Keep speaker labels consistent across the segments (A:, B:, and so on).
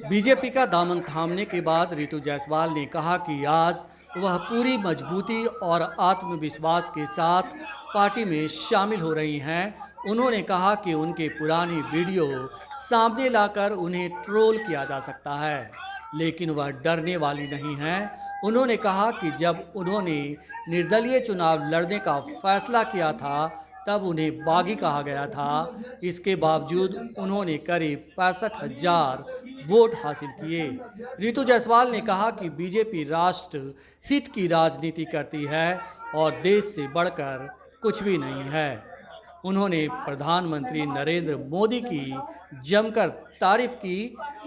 A: BJP का दामन थामने के बाद रितु जायसवाल ने कहा कि आज वह पूरी मजबूती और आत्मविश्वास के साथ पार्टी में शामिल हो रही हैं। उन्होंने कहा कि उनके पुरानी वीडियो सामने लाकर उन्हें ट्रोल किया जा सकता है, लेकिन वह डरने वाली नहीं हैं। उन्होंने कहा कि जब उन्होंने निर्दलीय चुनाव लड़ने का फैसला किया था तब उन्हें बागी कहा गया था। इसके बावजूद उन्होंने करीब 65,000 वोट हासिल किए। रितु जायसवाल ने कहा कि बीजेपी राष्ट्र हित की राजनीति करती है और देश से बढ़कर कुछ भी नहीं है। उन्होंने प्रधानमंत्री नरेंद्र मोदी की जमकर तारीफ की।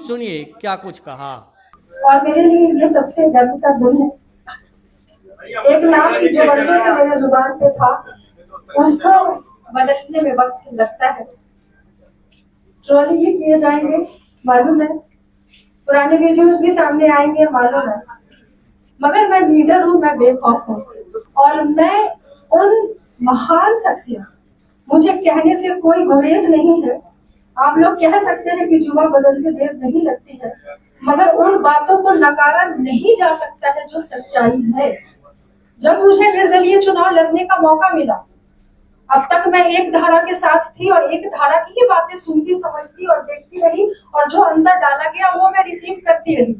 A: सुनिए क्या कुछ कहा।
B: और मेरे लिए ये सबसे गर्व का दिन है। एक नाम जो वर्षों से मेरे जुबान पे था, उसको बदलने में वक्त लगता है। ट्रोल भी किए जाएंगे मालूम है, पुराने वीडियोस भी सामने आएंगे मालूम है, मगर मैं लीडर हूँ, मैं बेखौफ हूँ और मैं उन महान शख्सियत, मुझे कहने से कोई गुरेज नहीं है। आप लोग कह सकते हैं कि जुआ बदलते देर नहीं लगती है, मगर उन बातों को नकारा नहीं जा सकता है जो सच्चाई है। जब मुझे निर्दलीय चुनाव लड़ने का मौका मिला, अब तक मैं एक धारा के साथ थी और एक धारा की ही बातें सुनती, समझती और देखती रही, और जो अंदर डाला गया वो मैं रिसीव करती रही।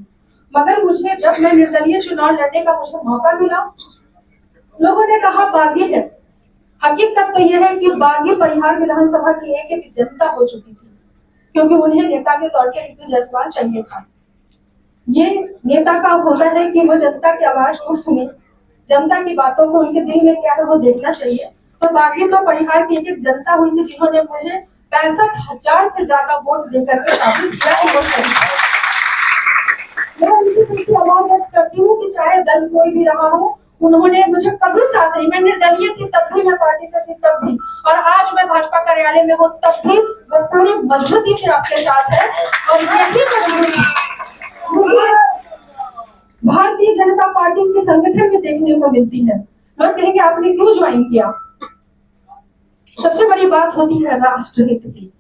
B: मगर मुझे जब मैं निर्दलीय चुनाव लड़ने का मुझे मौका मिला, लोगों ने कहा बागी है। हकीकत तो यह है कि बागी परिहार विधानसभा की एक जनता हो चुकी थी, क्योंकि उन्हें नेता के तौर पर रितु जायसवाल चाहिए था। ये नेता का होता है कि वो जनता की आवाज को सुने, जनता की बातों को, उनके दिल में क्या है वो देखना चाहिए। तो बाकी तो परिहार की एक जनता हुई थी जिन्होंने मुझे 65,000 से ज्यादा वोट देकर के साबित किया कि वो सही है। मैं उनकी आवाज व्यक्त करती हूँ कि चाहे दल कोई भी रहा हो, उन्होंने मुझे कभी साथ नहीं, मैं निर्दलीय थी तब भी, मैं पार्टी से थी तब भी, और आज मैं भाजपा कार्यालय में हूँ तब भी वो पूरी मजबूती से आपके साथ है। और यही मजबूती भारतीय जनता पार्टी के संगठन में देखने को मिलती है। लोग कहेंगे आपने क्यों ज्वाइन किया? सबसे बड़ी बात होती है राष्ट्रहित की।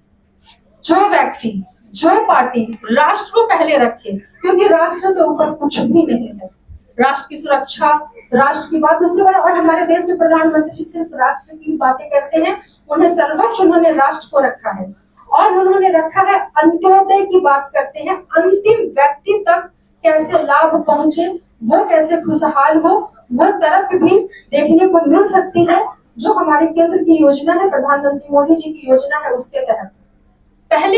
B: जो व्यक्ति, जो पार्टी राष्ट्र को पहले रखे, क्योंकि राष्ट्र से ऊपर कुछ भी नहीं है। राष्ट्र की सुरक्षा, राष्ट्र की बात उससे बड़ा, और हमारे देश के प्रधानमंत्री जी सिर्फ राष्ट्र की बातें करते हैं, उन्हें सर्वोच्च उन्होंने राष्ट्र को रखा है। और उन्होंने रखा है अंत्योदय की बात करते हैं, अंतिम व्यक्ति तक कैसे लाभ पहुंचे, वो कैसे खुशहाल हो, वो तरफ भी देखने को मिल सकती है। जो हमारे केंद्र की योजना है, प्रधानमंत्री मोदी जी की योजना है, उसके तहत पहले